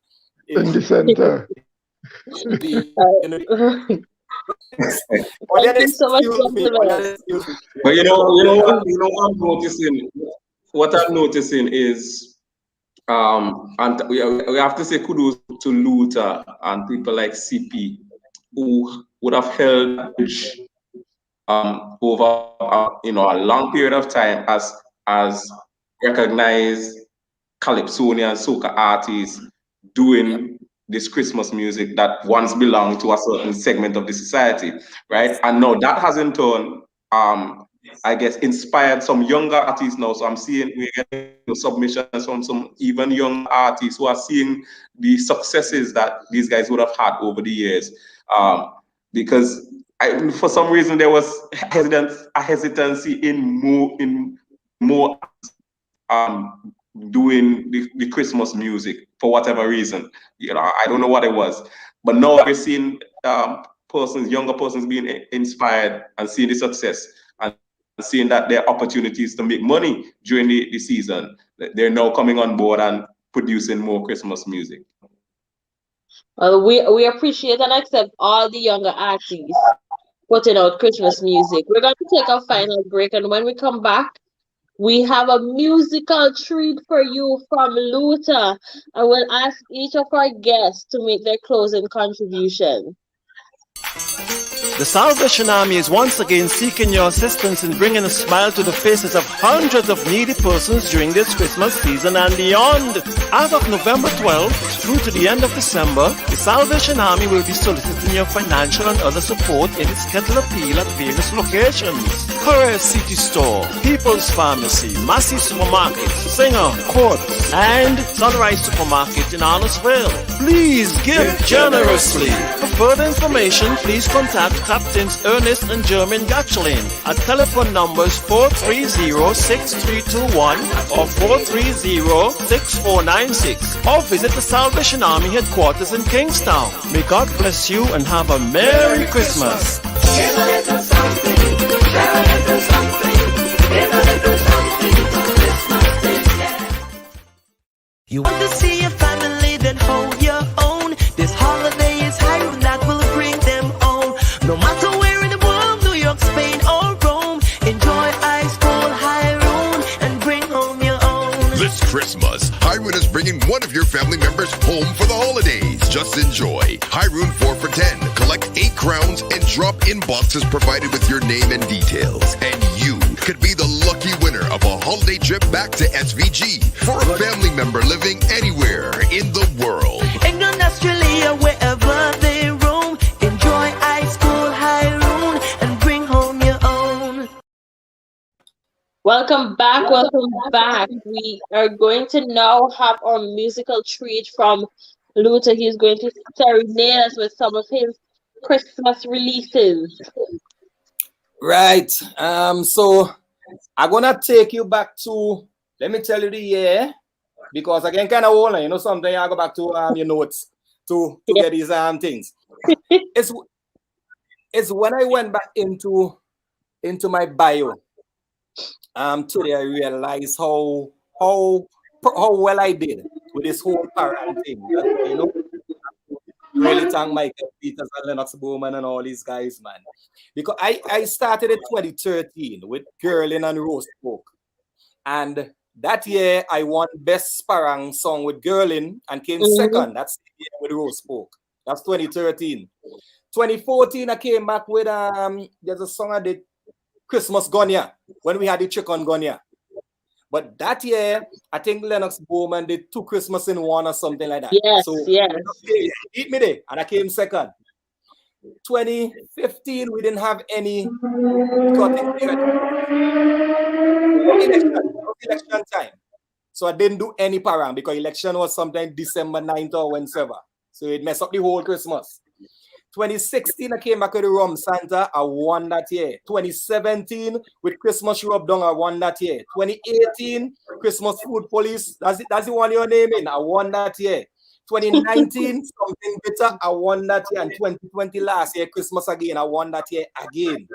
G: In the center.
D: Thank you so much,
H: but you know what I'm noticing. What I'm noticing is, and we have to say kudos to Luther and people like CP, who would have held over you know, a long period of time as recognized calypsonian soca artists doing this Christmas music that once belonged to a certain segment of the society, right? And now that has in turn, I guess, inspired some younger artists now. So I'm seeing we're getting submissions from some even young artists who are seeing the successes that these guys would have had over the years. Because for some reason there was hesitancy in more doing the Christmas music for whatever reason. You know, I don't know what it was, but now we're seeing younger persons being inspired and seeing the success and seeing that there are opportunities to make money during the season. They're now coming on board and producing more Christmas music.
D: We appreciate and accept all the younger artists putting out Christmas music. We're going to take a final break, and when we come back, we have a musical treat for you from Luther, and we'll ask each of our guests to make their closing contribution.
E: The Salvation Army is once again seeking your assistance in bringing a smile to the faces of hundreds of needy persons during this Christmas season and beyond. As of November 12th through to the end of December, the Salvation Army will be soliciting your financial and other support in its kettle appeal at various locations. Courier City Store, People's Pharmacy, Massey Supermarket, Singer, Courts, and Sunrise Supermarket in Arnorsville. Please give generously. For further information, please contact Captains Ernest and German Gatchlin at telephone numbers 430-6321 or 430-6496 or visit the Salvation Army headquarters in Kingstown. May God bless you and have a Merry Christmas.
A: Give a little something, share a little something, give a little something for Christmas this year. You want to see your family, then hold your own. This holiday is high room that will bring them home. No matter where in the world, New York, Spain, or Rome, enjoy ice cold high room and bring home your own.
B: This Christmas, Hyroon is bringing one of your family members home for the holidays. Just enjoy. Hyroon 4 for 10. Collect 8 crowns and drop in boxes provided with your name and details. And you could be the lucky winner of a holiday trip back to SVG for a family member living anywhere in the world.
A: England, Australia, wherever they roam, enjoy ice cold high room and bring home your own.
D: Welcome back. We are going to now have our musical treat from Luther. He's going to serenade us with some of his Christmas releases.
F: Right. So I'm gonna take you back to, let me tell you the year, because again, kind of old, you know, something I go back to your notes to get these things. It's when I went back into my bio. Today I realized how well I did with this whole parent thing. You know, really thank Michael Peters and Lennox Bowman and all these guys, man. Because I started in 2013 with Girlin and Rose Folk. And that year I won Best Sparang Song with Girlin and came second. That's the year with Rose Folk. That's 2013. 2014 I came back with there's a song I did, Christmas Gonya, when we had the chicken Gonya. But that year, I think Lennox Bowman did 2 Christmas in one or something like that.
D: Yes,
F: so
D: yes.
F: He beat me there, and I came second. 2015, we didn't have any election time. So I didn't do any parang because election was sometime December 9th or whenever. So it messed up the whole Christmas. 2016, I came back with the Rum Santa. I won that year. 2017, with Christmas Rub Down, I won that year. 2018, Christmas Food Police. That's the one you're naming. I won that year. 2019, Something Bitter. I won that year. And 2020, last year, Christmas again. I won that year again.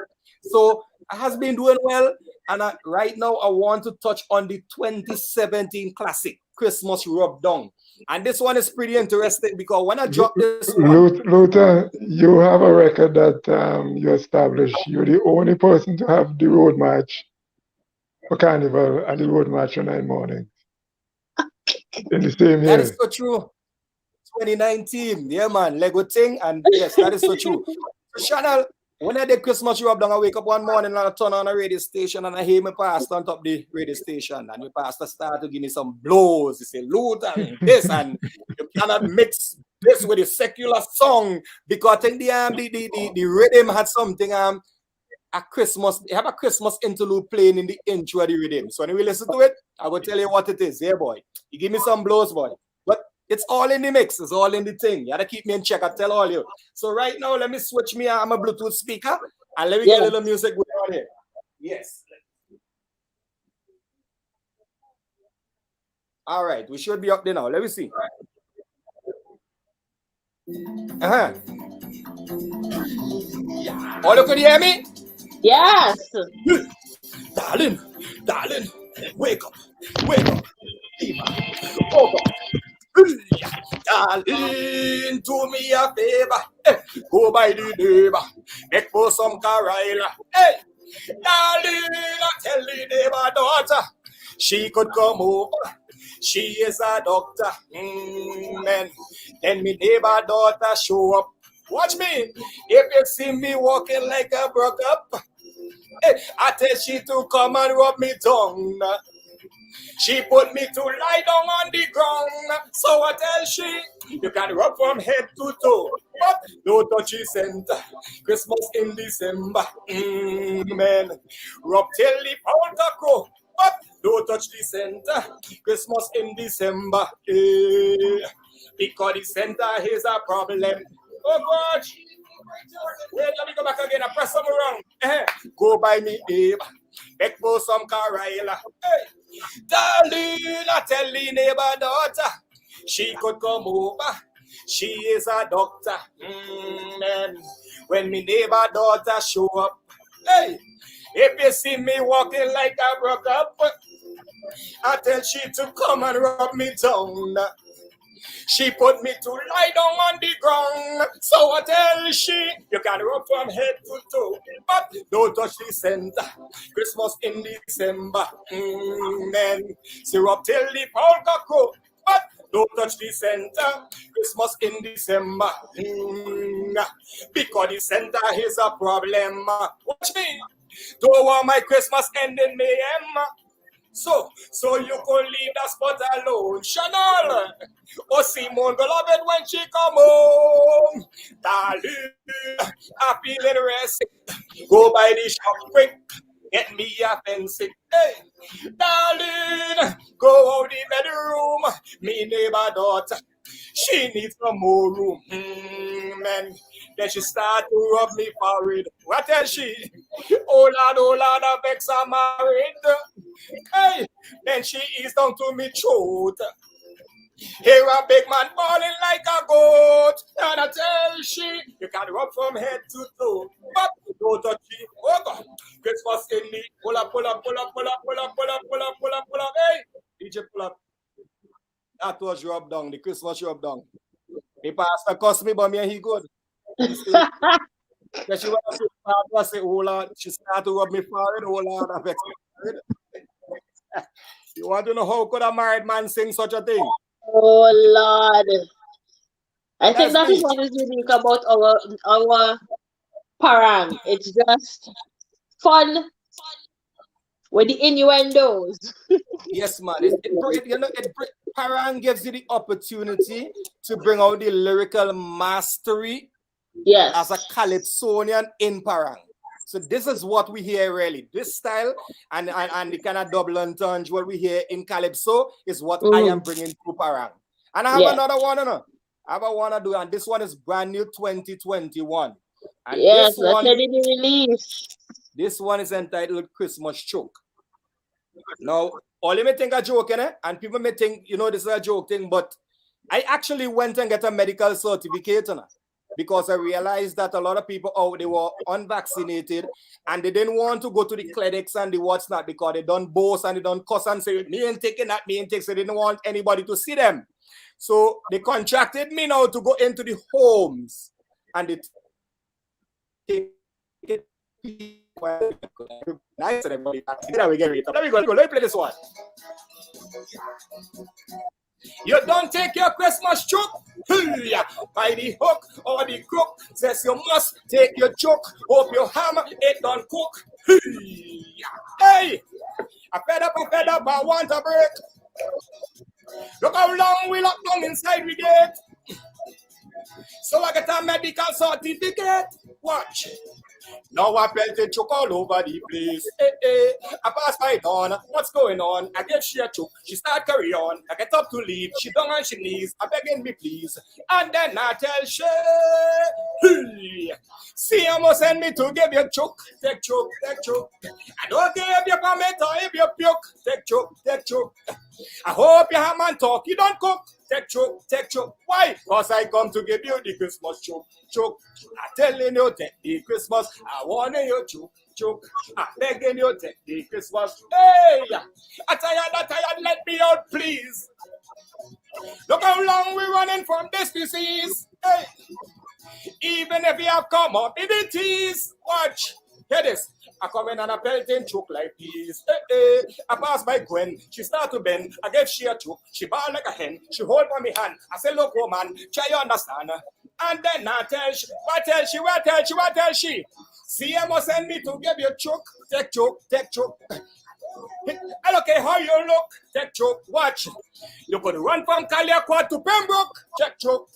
F: So I has been doing well. And right now, I want to touch on the 2017 classic, Christmas Rub Down. And this one is pretty interesting because when I dropped this one,
G: Luther, you have a record that you established. You're the only person to have the road march for Carnival and the road march on 9 mornings in the same year.
F: That is so true. 2019, yeah, man, Lego thing, and yes, that is so true. So, Chanel, when I did Christmas Rub Down, I wake up one morning and I turn on a radio station and I hear my pastor on top of the radio station, and my pastor started to give me some blows. He said, Luther, this, and you cannot mix this with a secular song because I think the rhythm had something a Christmas, they have a Christmas interlude playing in the intro of the rhythm. So when we listen to it, I will tell you what it is. Yeah, boy. You give me some blows, boy. But it's all in the mix. It's all in the thing. You gotta keep me in check. I tell all you. So right now, let me switch me. I'm a Bluetooth speaker, and let me get a little music going on here. Yes. All right, we should be up there now. Let me see. All you could hear me?
D: Yes.
F: Darling, wake up, wake up. Darling, do me a favor. Hey, go by the neighbor. Make for some Carolina. Hey, darling, I tell the neighbor daughter, she could come over. She is a doctor. Man. Then me neighbor daughter show up. Watch me. If you see me walking like a broke up, hey, I tell she to come and rub me tongue. She put me to lie down on the ground. So I tell she, you can rub from head to toe, but don't touch the center. Christmas in December. Man. Rub till the pound a crow, but don't touch the center. Christmas in December. Because the center is a problem. Oh God. Wait, let me go back again. I press some around. Go by me, babe. Make for some Carolina. Hey, darling, I tell the neighbor daughter, she could come over. She is a doctor. Man. When me neighbor daughter show up, hey, if you see me walking like I broke up, I tell she to come and rub me down. She put me to lie down on the ground. So I tell she, you can rub from head to toe, but don't touch the center. Christmas in December. Man, syrup till the polka crow, but don't touch the center. Christmas in December. Because the center is a problem. Watch me. Don't want my Christmas end in mayhem. So you could leave that spot alone. Chanel. Oh, Simone will love it when she come home. Darling, I'm feeling rested. Go by the shop quick. Get me a fencing. Hey, darling, go out the bedroom. Me neighbor daughter, she needs some more room. Man. Then she start to rub me forehead. What else she? Oh Lord, I vex her married. Hey, then she is down to me throat. Here a big man falling like a goat. And I tell she, you can rub from head to toe, but don't touch it. Oh God, Christmas in the pull up. Hey, DJ pull up. That was rub down, the Christmas rub down. The pastor cost me, but me and he good. Then she want to say, oh Lord, she started to rub me forehead. Oh Lord, I vex me. You want to know how could a married man sing such a thing?
D: Oh Lord. I think that is what is unique about our parang. It's just fun with the innuendos.
F: Yes, man. Parang gives you the opportunity to bring out the lyrical mastery.
D: Yes.
F: As a Calypsonian in Parang. So this is what we hear really. This style and the kind of double entendre what we hear in Calypso is what I am bringing to Parang. And I have another one, I have a one to do, and this one is brand new 2021. And
D: yes, that's already released.
F: This one is entitled Christmas Choke. Now, all you may think a joke, and people may think, this is a joke thing, but I actually went and got a medical certificate, because I realized that a lot of people they were unvaccinated and they didn't want to go to the clinics and the what's not because they don't boast and they don't cuss and say, me ain't taking that, me ain't taking, so they didn't want anybody to see them. So they contracted me now to go into the homes and they take it. Nice, everybody. Let me play this one. You don't take your Christmas choke by the hook or the crook. Says you must take your choke. Hope your hammer it don't cook. Hey, I fed up, I want a break. Look how long we lock down inside we get. So I get a medical certificate. Watch. Now I felt it choke all over the place. I pass by dawn. What's going on? I get she a choke. She start carry on. I get up to leave. She down on she knees. I begging me please. And then I tell she, see you must send me to give you choke. Take choke. I don't care if you comment or if you puke. Take choke. I hope you have man talk. You don't cook. Take choke. Why? Because I come to give you the Christmas choke. I telling you take the Christmas. I want you choke. I begging you take the Christmas. Hey, I tired. Let me out, please. Look how long we're running from this disease. Hey. Even if you have comorbidities, watch. Hear this. I come in and I belt in choke like this. I pass by Gwen. She start to bend. I gave she a choke. She ball like a hen. She hold by me hand. I say, look, woman, try you understand. And then I tell she, what tell she? CMO send me to give you choke. Take choke. I don't care how you look. Take choke. Watch. You could run from Kaliakwa to Pembroke. Take choke.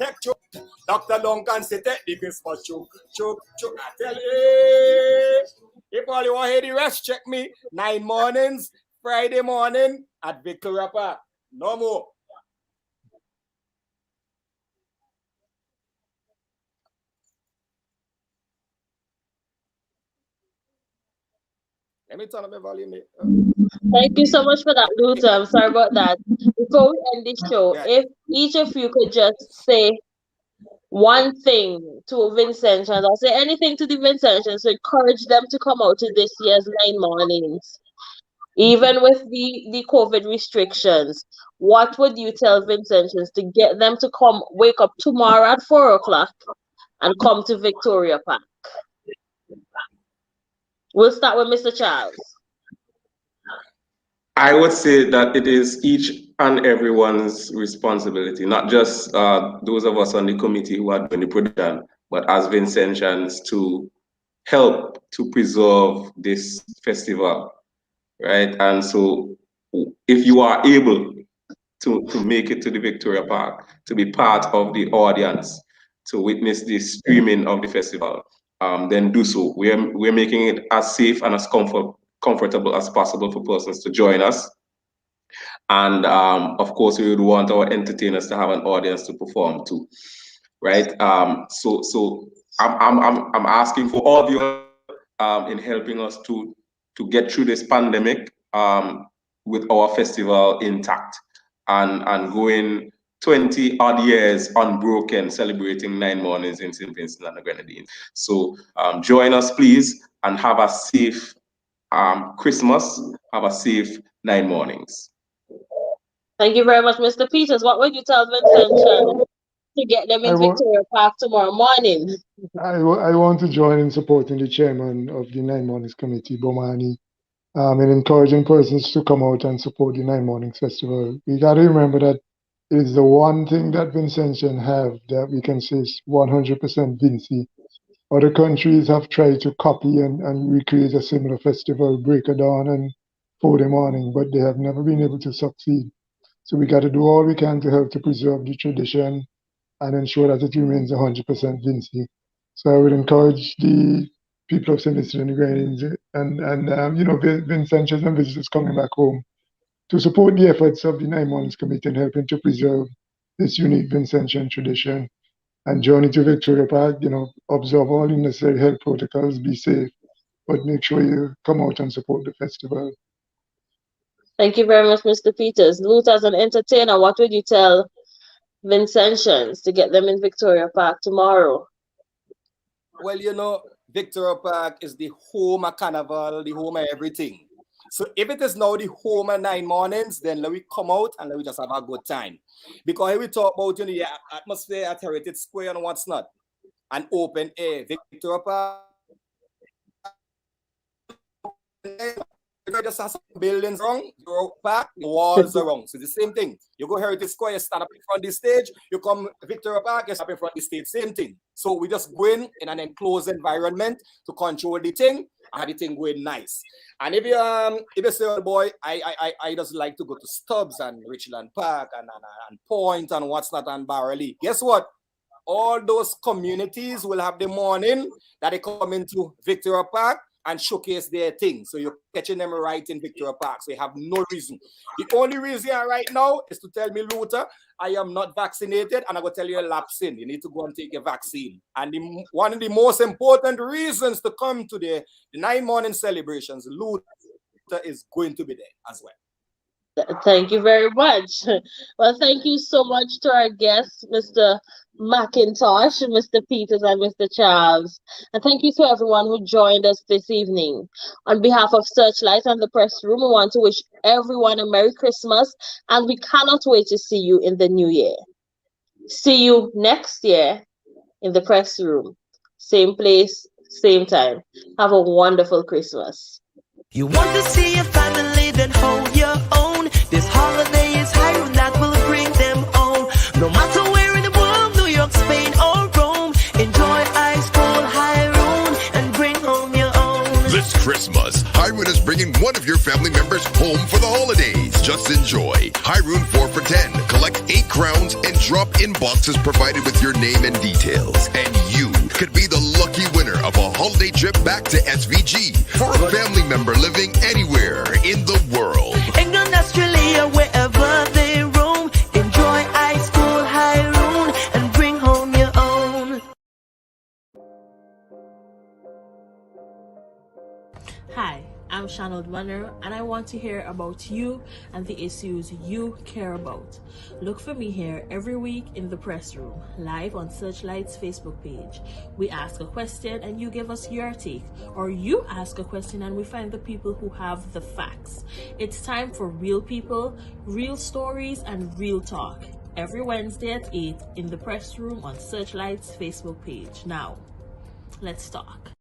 F: Dr. Duncan say take the Christmas choke. I tell you. If all you want to hear the rest, check me 9 mornings, Friday morning at Victoria Park. No more. Let me turn up my volume.
D: Thank you so much for that, Luther. I'm sorry about that. Before we end this show, if each of you could just say one thing to Vincentians, or say anything to the Vincentians to encourage them to come out to this year's 9 mornings, even with the COVID restrictions, what would you tell Vincentians to get them to come wake up tomorrow at 4 o'clock and come to Victoria Park? We'll start with Mr. Charles.
H: I would say that it is each and everyone's responsibility, not just those of us on the committee who are doing the production, but as Vincentians to help to preserve this festival, right? And so if you are able to make it to the Victoria Park, to be part of the audience, to witness the streaming of the festival, then do so. We're making it as safe and as comfortable as possible for persons to join us. And of course, we would want our entertainers to have an audience to perform to, right? So I'm asking for all of you in helping us to get through this pandemic with our festival intact and going 20 odd years unbroken, celebrating 9 mornings in St. Vincent and the Grenadines. So join us, please, and have a safe Christmas. Have a safe 9 mornings.
D: Thank you very much, Mr. Peters. What would you tell Vincentians to get them in Victoria Park tomorrow morning?
G: I want to join in supporting the chairman of the 9 Mornings Committee, Bomani, and encouraging persons to come out and support the 9 Mornings Festival. We got to remember that it is the one thing that Vincentians have that we can say is 100% Vincy. Other countries have tried to copy and recreate a similar festival, Break of Dawn and 4 morning, but they have never been able to succeed. So we got to do all we can to help to preserve the tradition and ensure that it remains 100% Vincy. So I would encourage the people of St. Vincent and the Grenadines and Vincentians and visitors coming back home to support the efforts of the 9 Mornings Committee in helping to preserve this unique Vincentian tradition. And journey to Victoria Park, observe all the necessary health protocols, be safe, but make sure you come out and support the festival.
D: Thank you very much, Mr. Peters. Luther, as an entertainer, what would you tell Vincentians to get them in Victoria Park tomorrow?
F: Well, Victoria Park is the home of Carnival, the home of everything. So if it is now the home of 9 mornings, then let we come out and let we just have a good time. Because here we talk about the atmosphere at Heritage Square and what's not. And open air. Victoria Park. You just have some buildings wrong, your park, the walls are wrong. So the same thing. You go Heritage Square, you stand up in front of the stage, you come Victoria Park, you stand up in front of the stage, same thing. So we just go in an enclosed environment to control the thing and the thing going nice. And if you say, oh boy, I just like to go to Stubbs and Richland Park and Point and what's not and Barley. Guess what? All those communities will have the morning that they come into Victoria Park and showcase their thing. So you're catching them right in Victoria Park. So you have no reason. The only reason right now is to tell me, Luther, I am not vaccinated, and I will tell you a lapse in. You need to go and take a vaccine. And one of the most important reasons to come to the 9 morning celebrations, Luther is going to be there as well.
D: Thank you very much. Well, thank you so much to our guests, Mr. McIntosh, Mr. Peters, and Mr. Charles. And thank you to everyone who joined us this evening. On behalf of Searchlight and the Press Room, we want to wish everyone a Merry Christmas, and we cannot wait to see you in the new year. See you next year in the Press Room. Same place, same time. Have a wonderful Christmas.
A: You want to see your family, then hold your own. This holiday is Highroom that will bring them home. No matter where in the world, New York, Spain, or Rome, enjoy ice cold Highroom and bring home your own.
B: This Christmas, Highroon is bringing one of your family members home for the holidays. Just enjoy Highroon 4 for 10. Collect 8 crowns and drop in boxes provided with your name and details. And you could be the lucky winner of a holiday trip back to SVG for a family member living anywhere in the world.
A: England, Australia, wherever they roam, enjoy ice cold Highroom and bring home your own.
C: Hi, I'm Shanold Munner, and I want to hear about you and the issues you care about. Look for me here every week in the Press Room, live on Searchlight's Facebook page. We ask a question and you give us your take, or you ask a question and we find the people who have the facts. It's time for real people, real stories, and real talk. Every Wednesday at 8 in the Press Room on Searchlight's Facebook page. Now, let's talk.